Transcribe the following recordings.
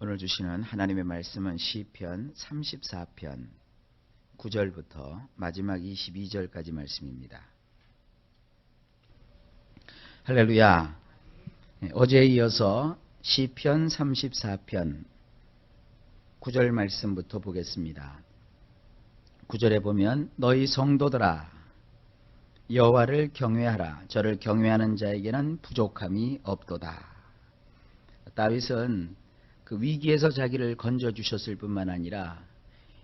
오늘 주시는 하나님의 말씀은 시편 34편 9절부터 마지막 22절까지 말씀입니다. 할렐루야. 어제에 이어서 시편 34편 9절 말씀부터 보겠습니다. 9절에 보면 너희 성도들아 여호와를 경외하라. 저를 경외하는 자에게는 부족함이 없도다. 다윗은 그 위기에서 자기를 건져 주셨을 뿐만 아니라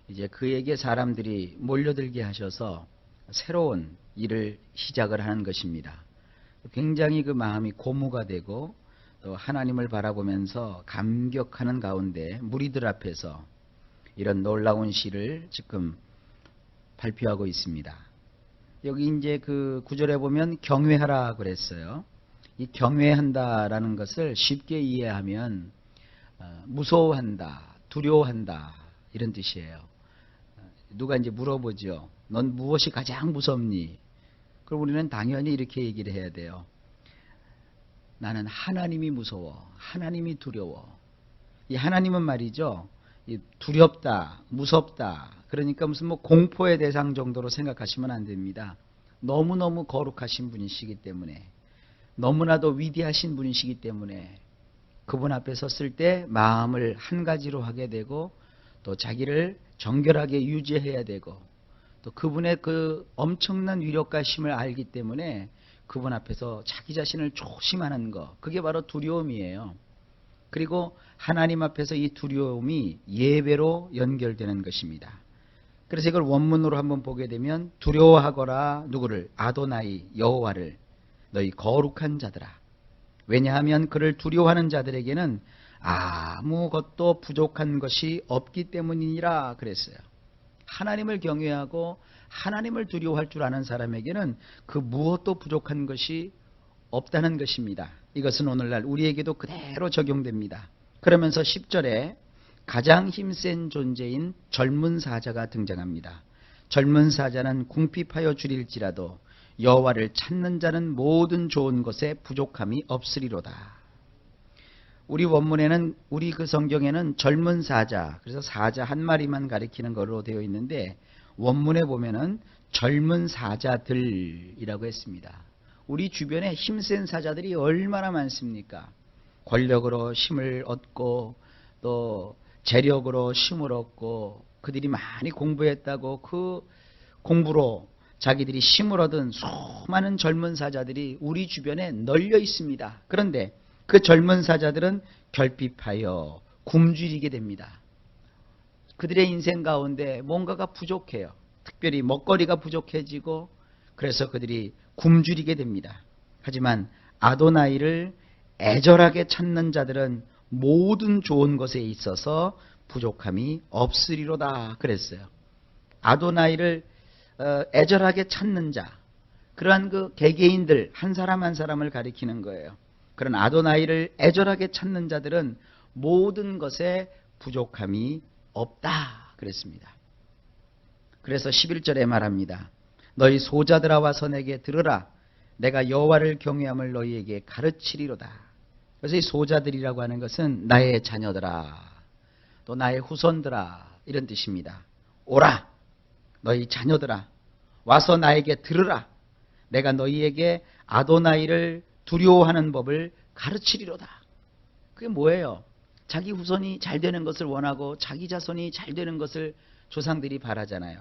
이제 그에게 사람들이 몰려들게 하셔서 새로운 일을 시작을 하는 것입니다. 굉장히 그 마음이 고무가 되고 또 하나님을 바라보면서 감격하는 가운데 무리들 앞에서 이런 놀라운 시를 지금 발표하고 있습니다. 여기 이제 그 구절에 보면 경외하라 그랬어요. 이 경외한다라는 것을 쉽게 이해하면 무서워한다, 두려워한다 이런 뜻이에요. 누가 이제 물어보죠. 넌 무엇이 가장 무섭니? 그럼 우리는 당연히 이렇게 얘기를 해야 돼요. 나는 하나님이 무서워. 하나님이 두려워. 이 하나님은 말이죠. 두렵다, 무섭다. 그러니까 무슨 뭐 공포의 대상 정도로 생각하시면 안 됩니다. 너무너무 거룩하신 분이시기 때문에, 너무나도 위대하신 분이시기 때문에 그분 앞에 섰을 때 마음을 한 가지로 하게 되고 또 자기를 정결하게 유지해야 되고 또 그분의 그 엄청난 위력과 힘을 알기 때문에 그분 앞에서 자기 자신을 조심하는 것, 그게 바로 두려움이에요. 그리고 하나님 앞에서 이 두려움이 예배로 연결되는 것입니다. 그래서 이걸 원문으로 한번 보게 되면 두려워하거라. 누구를? 아도나이 여호와를. 너희 거룩한 자들아. 왜냐하면 그를 두려워하는 자들에게는 아무것도 부족한 것이 없기 때문이니라 그랬어요. 하나님을 경외하고 하나님을 두려워할 줄 아는 사람에게는 그 무엇도 부족한 것이 없다는 것입니다. 이것은 오늘날 우리에게도 그대로 적용됩니다. 그러면서 10절에 가장 힘센 존재인 젊은 사자가 등장합니다. 젊은 사자는 궁핍하여 줄일지라도 여호와를 찾는 자는 모든 좋은 것에 부족함이 없으리로다. 우리 원문에는, 우리 그 성경에는 젊은 사자, 그래서 사자 한 마리만 가리키는 걸로 되어 있는데 원문에 보면은 젊은 사자들이라고 했습니다. 우리 주변에 힘센 사자들이 얼마나 많습니까? 권력으로 힘을 얻고 또 재력으로 힘을 얻고 그들이 많이 공부했다고 그 공부로 자기들이 힘을 얻은 수많은 젊은 사자들이 우리 주변에 널려 있습니다. 그런데 그 젊은 사자들은 결핍하여 굶주리게 됩니다. 그들의 인생 가운데 뭔가가 부족해요. 특별히 먹거리가 부족해지고 그래서 그들이 굶주리게 됩니다. 하지만 아도나이를 애절하게 찾는 자들은 모든 좋은 것에 있어서 부족함이 없으리로다 그랬어요. 아도나이를 애절하게 찾는 자, 그러한 그 개개인들 한 사람 한 사람을 가리키는 거예요. 그런 아도나이를 애절하게 찾는 자들은 모든 것에 부족함이 없다 그랬습니다. 그래서 11절에 말합니다. 너희 소자들아 와서 내게 들으라. 내가 여호와를 경외함을 너희에게 가르치리로다. 그래서 이 소자들이라고 하는 것은 나의 자녀들아, 또 나의 후손들아 이런 뜻입니다. 오라. 너희 자녀들아 와서 나에게 들으라. 내가 너희에게 아도나이를 두려워하는 법을 가르치리로다. 그게 뭐예요? 자기 후손이 잘 되는 것을 원하고 자기 자손이 잘 되는 것을 조상들이 바라잖아요.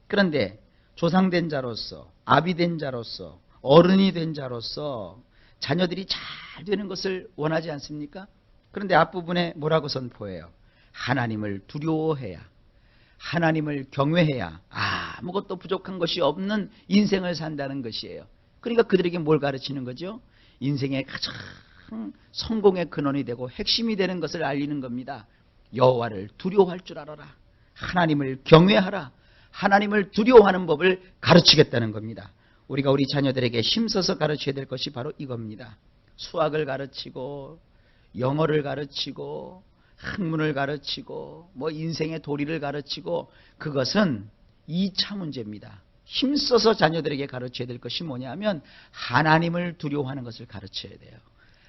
그런데 조상된 자로서, 아비된 자로서, 어른이 된 자로서 자녀들이 잘 되는 것을 원하지 않습니까? 그런데 앞부분에 뭐라고 선포해요? 하나님을 두려워해야, 하나님을 경외해야 아무것도 부족한 것이 없는 인생을 산다는 것이에요. 그러니까 그들에게 뭘 가르치는 거죠? 인생의 가장 성공의 근원이 되고 핵심이 되는 것을 알리는 겁니다. 여호와를 두려워할 줄 알아라. 하나님을 경외하라. 하나님을 두려워하는 법을 가르치겠다는 겁니다. 우리가 우리 자녀들에게 힘써서 가르쳐야 될 것이 바로 이겁니다. 수학을 가르치고 영어를 가르치고 학문을 가르치고 뭐 인생의 도리를 가르치고 그것은 2차 문제입니다. 힘써서 자녀들에게 가르쳐야 될 것이 뭐냐면 하나님을 두려워하는 것을 가르쳐야 돼요.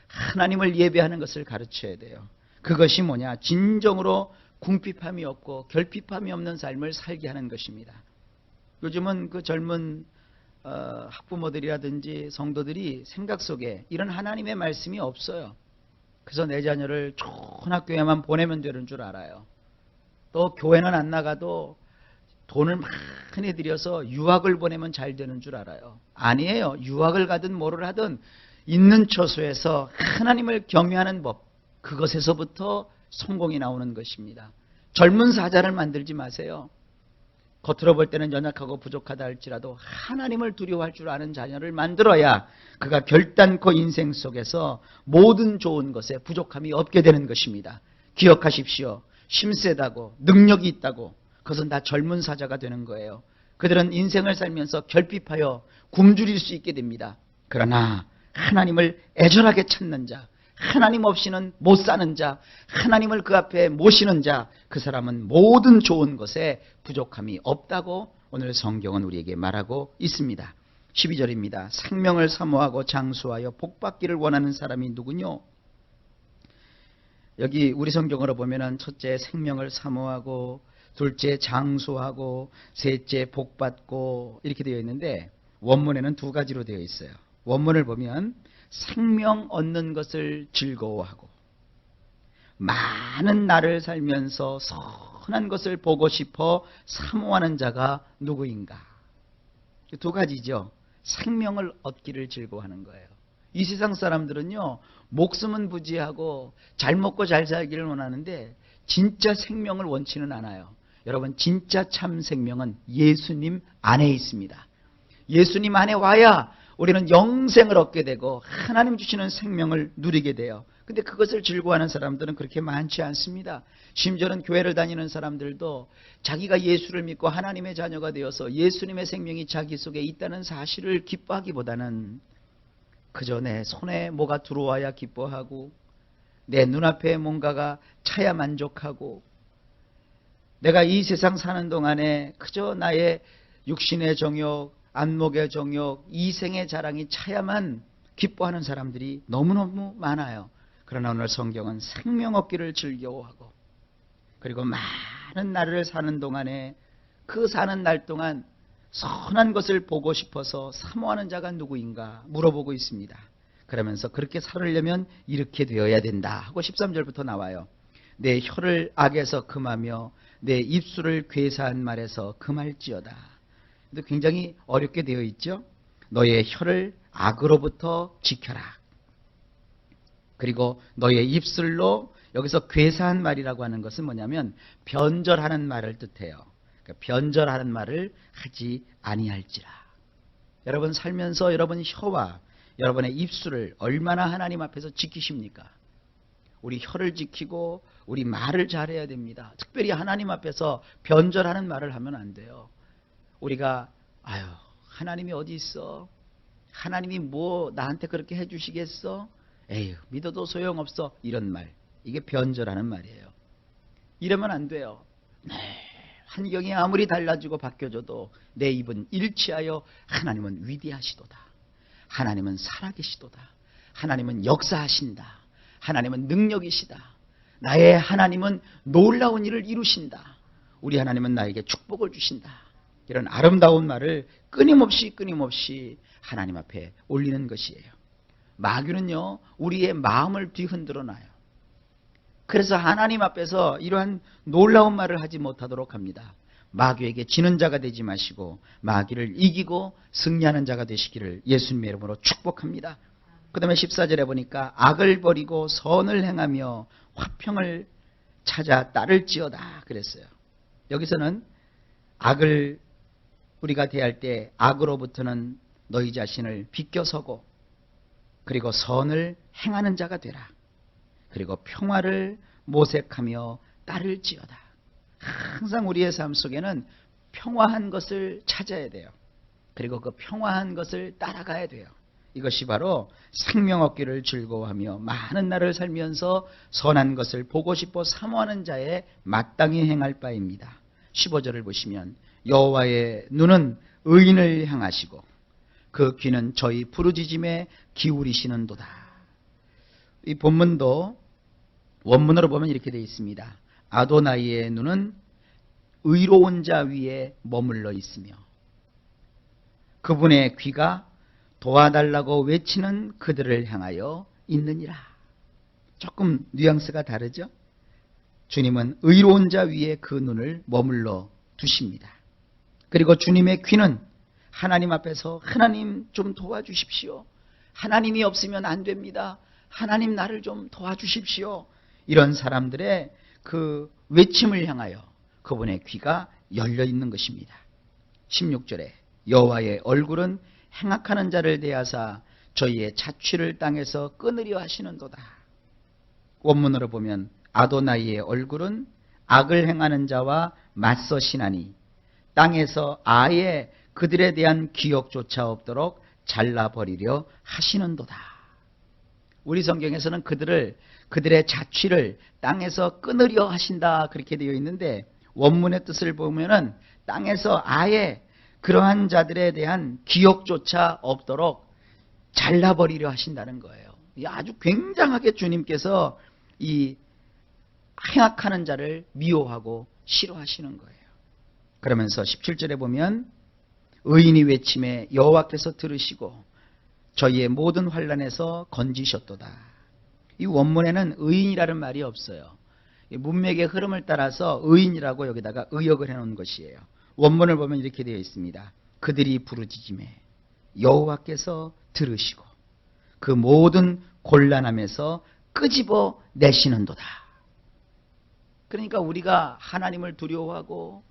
하나님을 예배하는 것을 가르쳐야 돼요. 그것이 뭐냐? 진정으로 궁핍함이 없고 결핍함이 없는 삶을 살게 하는 것입니다. 요즘은 그 젊은 학부모들이라든지 성도들이 생각 속에 이런 하나님의 말씀이 없어요. 그래서 내 자녀를 좋은 학교에만 보내면 되는 줄 알아요. 또 교회는 안 나가도 돈을 많이 들여서 유학을 보내면 잘 되는 줄 알아요. 아니에요. 유학을 가든 뭐를 하든 있는 처소에서 하나님을 경외하는 법, 그것에서부터 성공이 나오는 것입니다. 젊은 사자를 만들지 마세요. 겉으로 볼 때는 연약하고 부족하다 할지라도 하나님을 두려워할 줄 아는 자녀를 만들어야 그가 결단코 인생 속에서 모든 좋은 것에 부족함이 없게 되는 것입니다. 기억하십시오. 힘세다고 능력이 있다고 그것은 다 젊은 사자가 되는 거예요. 그들은 인생을 살면서 결핍하여 굶주릴 수 있게 됩니다. 그러나 하나님을 애절하게 찾는 자, 하나님 없이는 못 사는 자, 하나님을 그 앞에 모시는 자, 그 사람은 모든 좋은 것에 부족함이 없다고 오늘 성경은 우리에게 말하고 있습니다. 12절입니다. 생명을 사모하고 장수하여 복받기를 원하는 사람이 누구뇨? 여기 우리 성경으로 보면은 첫째 생명을 사모하고, 둘째 장수하고, 셋째 복받고 이렇게 되어 있는데 원문에는 두 가지로 되어 있어요. 원문을 보면 생명 얻는 것을 즐거워하고 많은 날을 살면서 선한 것을 보고 싶어 사모하는 자가 누구인가? 두 가지죠. 생명을 얻기를 즐거워하는 거예요. 이 세상 사람들은요, 목숨은 부지하고 잘 먹고 잘 살기를 원하는데 진짜 생명을 원치는 않아요. 여러분, 진짜 참 생명은 예수님 안에 있습니다. 예수님 안에 와야 우리는 영생을 얻게 되고 하나님 주시는 생명을 누리게 돼요. 근데 그것을 즐거워하는 사람들은 그렇게 많지 않습니다. 심지어는 교회를 다니는 사람들도 자기가 예수를 믿고 하나님의 자녀가 되어서 예수님의 생명이 자기 속에 있다는 사실을 기뻐하기보다는 그저 내 손에 뭐가 들어와야 기뻐하고 내 눈앞에 뭔가가 차야 만족하고 내가 이 세상 사는 동안에 그저 나의 육신의 정욕, 안목의 정욕, 이생의 자랑이 차야만 기뻐하는 사람들이 너무너무 많아요. 그러나 오늘 성경은 생명 얻기를 즐거워하고 그리고 많은 날을 사는 동안에 그 사는 날 동안 선한 것을 보고 싶어서 사모하는 자가 누구인가 물어보고 있습니다. 그러면서 그렇게 살으려면 이렇게 되어야 된다 하고 13절부터 나와요. 내 혀를 악에서 금하며 내 입술을 괴사한 말에서 금할지어다. 굉장히 어렵게 되어 있죠. 너의 혀를 악으로부터 지켜라. 그리고 너의 입술로, 여기서 괴사한 말이라고 하는 것은 뭐냐면 변절하는 말을 뜻해요. 그러니까 변절하는 말을 하지 아니할지라. 여러분 살면서 여러분 혀와 여러분의 입술을 얼마나 하나님 앞에서 지키십니까? 우리 혀를 지키고 우리 말을 잘해야 됩니다. 특별히 하나님 앞에서 변절하는 말을 하면 안 돼요. 우리가 아유 하나님이 어디 있어? 하나님이 뭐 나한테 그렇게 해주시겠어? 에휴 믿어도 소용없어. 이런 말, 이게 변절하는 말이에요. 이러면 안 돼요. 네, 환경이 아무리 달라지고 바뀌어져도 내 입은 일치하여 하나님은 위대하시도다. 하나님은 살아계시도다. 하나님은 역사하신다. 하나님은 능력이시다. 나의 하나님은 놀라운 일을 이루신다. 우리 하나님은 나에게 축복을 주신다. 이런 아름다운 말을 끊임없이 하나님 앞에 올리는 것이에요. 마귀는요, 우리의 마음을 뒤흔들어 놔요. 그래서 하나님 앞에서 이러한 놀라운 말을 하지 못하도록 합니다. 마귀에게 지는 자가 되지 마시고 마귀를 이기고 승리하는 자가 되시기를 예수님의 이름으로 축복합니다. 그 다음에 14절에 보니까 악을 버리고 선을 행하며 화평을 찾아 따를지어다 그랬어요. 여기서는 악을 우리가 대할 때 악으로부터는 너희 자신을 비껴서고 그리고 선을 행하는 자가 되라. 그리고 평화를 모색하며 따를지어다. 항상 우리의 삶 속에는 평화한 것을 찾아야 돼요. 그리고 그 평화한 것을 따라가야 돼요. 이것이 바로 생명 얻기를 즐거워하며 많은 날을 살면서 선한 것을 보고 싶어 사모하는 자의 마땅히 행할 바입니다. 15절을 보시면 여호와의 눈은 의인을 향하시고 그 귀는 저희 부르짖음에 기울이시는도다. 이 본문도 원문으로 보면 이렇게 되어 있습니다. 아도나이의 눈은 의로운 자 위에 머물러 있으며 그분의 귀가 도와달라고 외치는 그들을 향하여 있느니라. 조금 뉘앙스가 다르죠? 주님은 의로운 자 위에 그 눈을 머물러 두십니다. 그리고 주님의 귀는 하나님 앞에서 하나님 좀 도와주십시오. 하나님이 없으면 안 됩니다. 하나님 나를 좀 도와주십시오. 이런 사람들의 그 외침을 향하여 그분의 귀가 열려 있는 것입니다. 16절에 여호와의 얼굴은 행악하는 자를 대하사 저희의 자취를 땅에서 끊으려 하시는도다. 원문으로 보면 아도나이의 얼굴은 악을 행하는 자와 맞서시나니 땅에서 아예 그들에 대한 기억조차 없도록 잘라버리려 하시는도다. 우리 성경에서는 그들의 자취를 땅에서 끊으려 하신다 그렇게 되어 있는데 원문의 뜻을 보면은 땅에서 아예 그러한 자들에 대한 기억조차 없도록 잘라버리려 하신다는 거예요. 아주 굉장하게 주님께서 이 행악하는 자를 미워하고 싫어하시는 거예요. 그러면서 17절에 보면 의인이 외침에 여호와께서 들으시고 저희의 모든 환난에서 건지셨도다. 이 원문에는 의인이라는 말이 없어요. 문맥의 흐름을 따라서 의인이라고 여기다가 의역을 해놓은 것이에요. 원문을 보면 이렇게 되어 있습니다. 그들이 부르짖음에 여호와께서 들으시고 그 모든 곤란함에서 끄집어 내시는도다. 그러니까 우리가 하나님을 두려워하고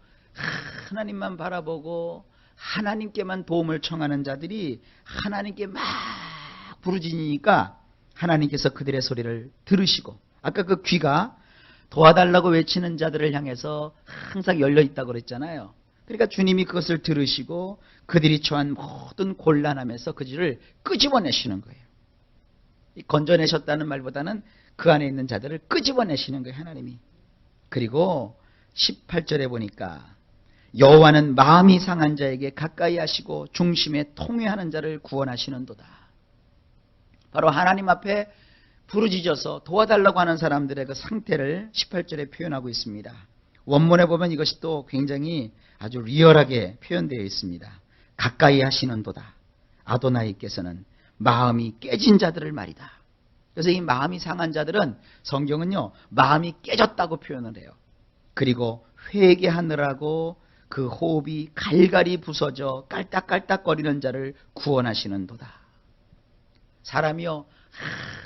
하나님만 바라보고 하나님께만 도움을 청하는 자들이 하나님께 막 부르짖으니까 하나님께서 그들의 소리를 들으시고 아까 그 귀가 도와달라고 외치는 자들을 향해서 항상 열려 있다고 그랬잖아요. 그러니까 주님이 그것을 들으시고 그들이 처한 모든 곤란함에서 그들을 끄집어내시는 거예요. 건져내셨다는 말보다는 그 안에 있는 자들을 끄집어내시는 거예요, 하나님이. 그리고 18절에 보니까 여호와는 마음이 상한 자에게 가까이 하시고 중심에 통회하는 자를 구원하시는도다. 바로 하나님 앞에 부르짖어서 도와달라고 하는 사람들의 그 상태를 18절에 표현하고 있습니다. 원문에 보면 이것이 또 굉장히 아주 리얼하게 표현되어 있습니다. 가까이 하시는도다. 아도나이께서는 마음이 깨진 자들을 말이다. 그래서 이 마음이 상한 자들은 성경은요 마음이 깨졌다고 표현을 해요. 그리고 회개하느라고 그 호흡이 갈갈이 부서져 깔딱깔딱거리는 자를 구원하시는도다. 사람이요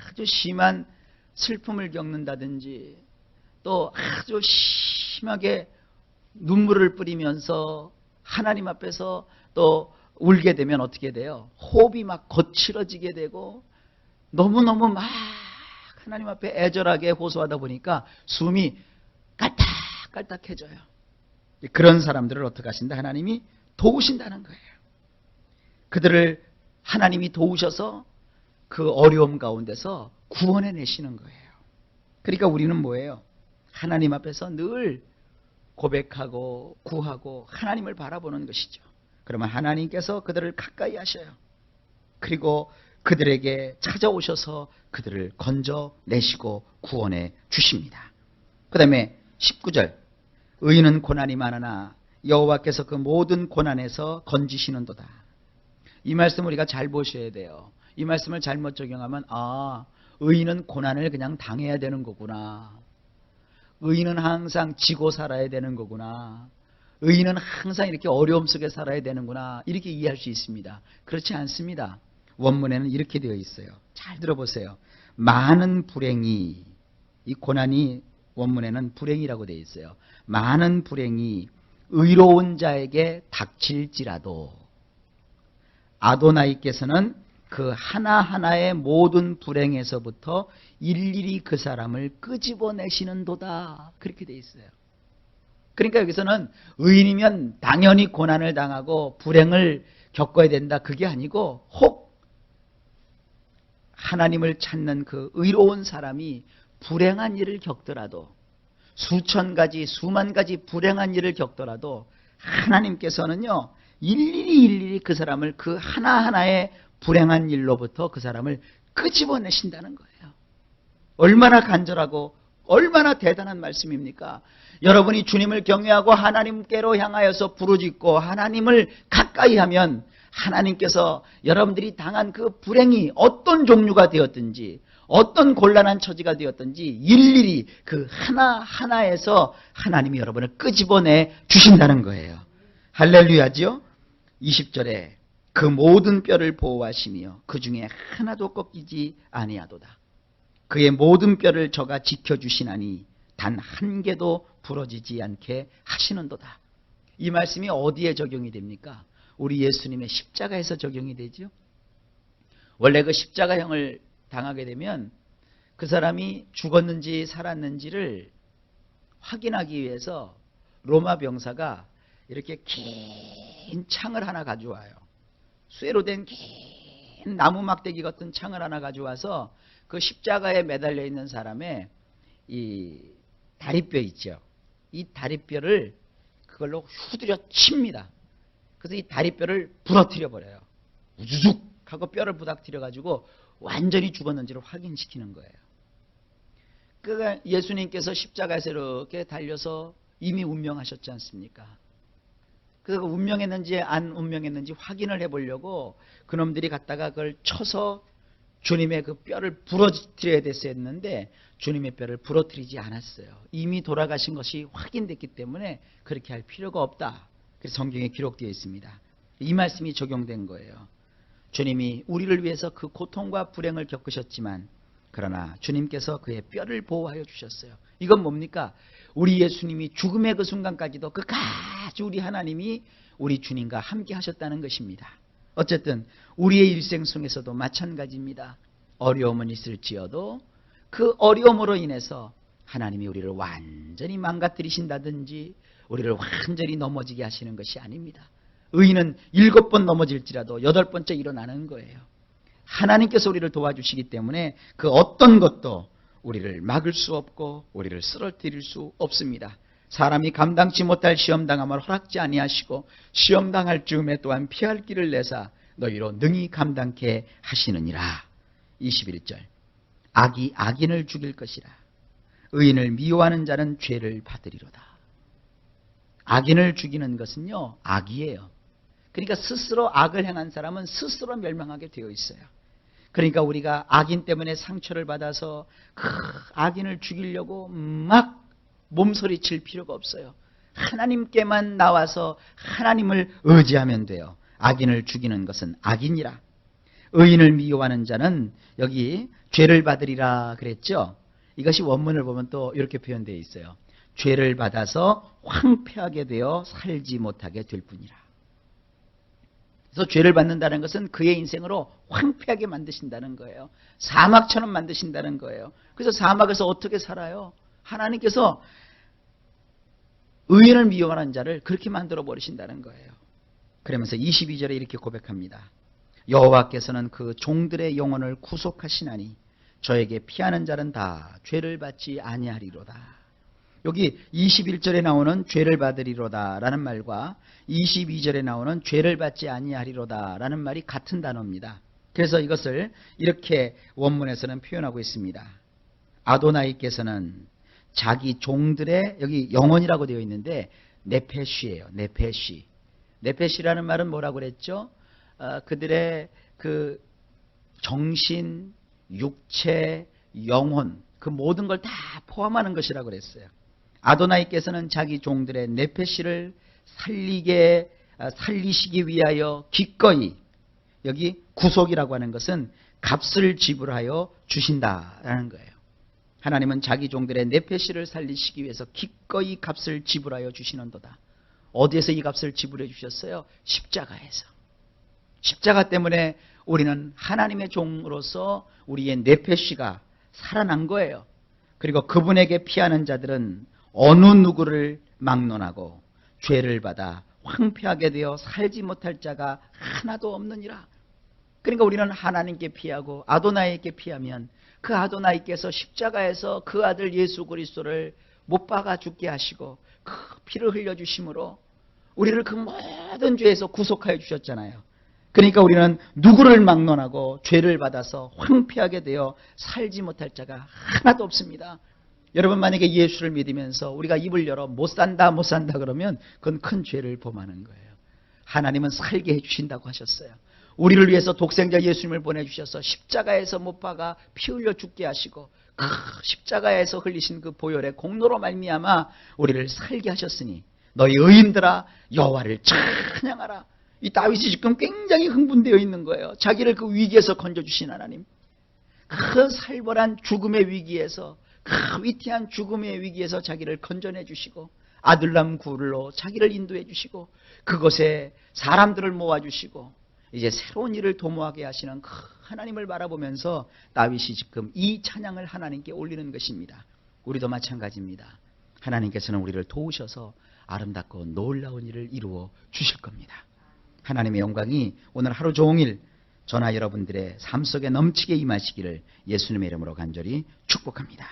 아주 심한 슬픔을 겪는다든지 또 아주 심하게 눈물을 뿌리면서 하나님 앞에서 또 울게 되면 어떻게 돼요? 호흡이 막 거칠어지게 되고 너무너무 막 하나님 앞에 애절하게 호소하다 보니까 숨이 깔딱깔딱해져요. 그런 사람들을 어떻게 하신다? 하나님이 도우신다는 거예요. 그들을 하나님이 도우셔서 그 어려움 가운데서 구원해내시는 거예요. 그러니까 우리는 뭐예요? 하나님 앞에서 늘 고백하고 구하고 하나님을 바라보는 것이죠. 그러면 하나님께서 그들을 가까이 하셔요. 그리고 그들에게 찾아오셔서 그들을 건져내시고 구원해 주십니다. 그 다음에 19절 의인은 고난이 많으나 여호와께서 그 모든 고난에서 건지시는도다. 이 말씀을 우리가 잘 보셔야 돼요. 이 말씀을 잘못 적용하면 의인은 고난을 그냥 당해야 되는 거구나. 의인은 항상 지고 살아야 되는 거구나. 의인은 항상 이렇게 어려움 속에 살아야 되는구나. 이렇게 이해할 수 있습니다. 그렇지 않습니다. 원문에는 이렇게 되어 있어요. 잘 들어보세요. 많은 불행이, 이 고난이 원문에는 불행이라고 되어 있어요. 많은 불행이 의로운 자에게 닥칠지라도 아도나이께서는 그 하나하나의 모든 불행에서부터 일일이 그 사람을 끄집어내시는도다. 그렇게 되어 있어요. 그러니까 여기서는 의인이면 당연히 고난을 당하고 불행을 겪어야 된다. 그게 아니고 혹 하나님을 찾는 그 의로운 사람이 불행한 일을 겪더라도 수천 가지 수만 가지 불행한 일을 겪더라도 하나님께서는요 일일이 그 사람을 그 하나하나의 불행한 일로부터 그 사람을 끄집어내신다는 거예요. 얼마나 간절하고 얼마나 대단한 말씀입니까? 여러분이 주님을 경외하고 하나님께로 향하여서 부르짖고 하나님을 가까이 하면 하나님께서 여러분들이 당한 그 불행이 어떤 종류가 되었든지 어떤 곤란한 처지가 되었든지 일일이 그 하나하나에서 하나님이 여러분을 끄집어내 주신다는 거예요. 할렐루야지요? 20절에 그 모든 뼈를 보호하시며 그 중에 하나도 꺾이지 아니하도다. 그의 모든 뼈를 저가 지켜주시나니 단 한 개도 부러지지 않게 하시는도다. 이 말씀이 어디에 적용이 됩니까? 우리 예수님의 십자가에서 적용이 되죠. 원래 그 십자가형을 당하게 되면 그 사람이 죽었는지 살았는지를 확인하기 위해서 로마 병사가 이렇게 긴 창을 하나 가져와요. 쇠로 된 긴 나무 막대기 같은 창을 하나 가져와서 그 십자가에 매달려 있는 사람의 이 다리뼈 있죠. 이 다리뼈를 그걸로 후드려 칩니다. 그래서 이 다리뼈를 부러뜨려 버려요. 우주죽 하고 뼈를 부닥뜨려 가지고 완전히 죽었는지를 확인시키는 거예요. 그러니까 예수님께서 십자가에서 이렇게 달려서 이미 운명하셨지 않습니까? 그래서 운명했는지 안 운명했는지 확인을 해보려고 그놈들이 갔다가 그걸 쳐서 주님의 그 뼈를 부러뜨려야 됐었는데 주님의 뼈를 부러뜨리지 않았어요. 이미 돌아가신 것이 확인됐기 때문에 그렇게 할 필요가 없다. 그래서 성경에 기록되어 있습니다. 이 말씀이 적용된 거예요. 주님이 우리를 위해서 그 고통과 불행을 겪으셨지만 그러나 주님께서 그의 뼈를 보호하여 주셨어요. 이건 뭡니까? 우리 예수님이 죽음의 그 순간까지도 끝까지 우리 하나님이 우리 주님과 함께 하셨다는 것입니다. 어쨌든 우리의 일생 속에서도 마찬가지입니다. 어려움은 있을지어도 그 어려움으로 인해서 하나님이 우리를 완전히 망가뜨리신다든지 우리를 완전히 넘어지게 하시는 것이 아닙니다. 의인은 7번 넘어질지라도 8번째 일어나는 거예요. 하나님께서 우리를 도와주시기 때문에 그 어떤 것도 우리를 막을 수 없고 우리를 쓰러뜨릴 수 없습니다. 사람이 감당치 못할 시험당함을 허락지 아니하시고 시험당할 즈음에 또한 피할 길을 내사 너희로 능히 감당케 하시느니라. 21절 악이 악인을 죽일 것이라 의인을 미워하는 자는 죄를 받으리로다. 악인을 죽이는 것은요 악이에요. 그러니까 스스로 악을 행한 사람은 스스로 멸망하게 되어 있어요. 그러니까 우리가 악인 때문에 상처를 받아서 그 악인을 죽이려고 막 몸소리칠 필요가 없어요. 하나님께만 나와서 하나님을 의지하면 돼요. 악인을 죽이는 것은 악인이라. 의인을 미워하는 자는 여기 죄를 받으리라 그랬죠. 이것이 원문을 보면 또 이렇게 표현되어 있어요. 죄를 받아서 황폐하게 되어 살지 못하게 될 뿐이라. 그래서 죄를 받는다는 것은 그의 인생으로 황폐하게 만드신다는 거예요. 사막처럼 만드신다는 거예요. 그래서 사막에서 어떻게 살아요? 하나님께서 의인을 미워하는 자를 그렇게 만들어 버리신다는 거예요. 그러면서 22절에 이렇게 고백합니다. 여호와께서는 그 종들의 영혼을 구속하시나니 저에게 피하는 자는 다 죄를 받지 아니하리로다. 여기 21절에 나오는 죄를 받으리로다 라는 말과 22절에 나오는 죄를 받지 아니하리로다 라는 말이 같은 단어입니다. 그래서 이것을 이렇게 원문에서는 표현하고 있습니다. 아도나이께서는 자기 종들의 여기 영혼이라고 되어 있는데 네페시예요. 네페시. 네페시라는 말은 뭐라고 그랬죠? 그들의 그 정신, 육체, 영혼 그 모든 걸 다 포함하는 것이라고 그랬어요. 아도나이께서는 자기 종들의 네페시를 살리시기 위하여 기꺼이 여기 구속이라고 하는 것은 값을 지불하여 주신다라는 거예요. 하나님은 자기 종들의 네페시를 살리시기 위해서 기꺼이 값을 지불하여 주시는도다. 어디에서 이 값을 지불해 주셨어요? 십자가에서. 십자가 때문에 우리는 하나님의 종으로서 우리의 네페시가 살아난 거예요. 그리고 그분에게 피하는 자들은 어느 누구를 막론하고 죄를 받아 황폐하게 되어 살지 못할 자가 하나도 없느니라. 그러니까 우리는 하나님께 피하고 아도나이에게 피하면 그 아도나이께서 십자가에서 그 아들 예수 그리스도를 못 박아 죽게 하시고 그 피를 흘려주심으로 우리를 그 모든 죄에서 구속하여 주셨잖아요. 그러니까 우리는 누구를 막론하고 죄를 받아서 황폐하게 되어 살지 못할 자가 하나도 없습니다. 여러분 만약에 예수를 믿으면서 우리가 입을 열어 못 산다 못 산다 그러면 그건 큰 죄를 범하는 거예요. 하나님은 살게 해주신다고 하셨어요. 우리를 위해서 독생자 예수님을 보내주셔서 십자가에서 못 박아 피 흘려 죽게 하시고 그 십자가에서 흘리신 그 보혈의 공로로 말미암아 우리를 살게 하셨으니 너희 의인들아 여호와를 찬양하라. 이 다윗이 지금 굉장히 흥분되어 있는 거예요. 자기를 그 위기에서 건져주신 하나님, 그 살벌한 죽음의 위기에서, 그 위태한 죽음의 위기에서 자기를 건져내 주시고 아둘람 굴로 자기를 인도해 주시고 그곳에 사람들을 모아주시고 이제 새로운 일을 도모하게 하시는 그 하나님을 바라보면서 다윗이 지금 이 찬양을 하나님께 올리는 것입니다. 우리도 마찬가지입니다. 하나님께서는 우리를 도우셔서 아름답고 놀라운 일을 이루어 주실 겁니다. 하나님의 영광이 오늘 하루 종일 저나 여러분들의 삶 속에 넘치게 임하시기를 예수님의 이름으로 간절히 축복합니다.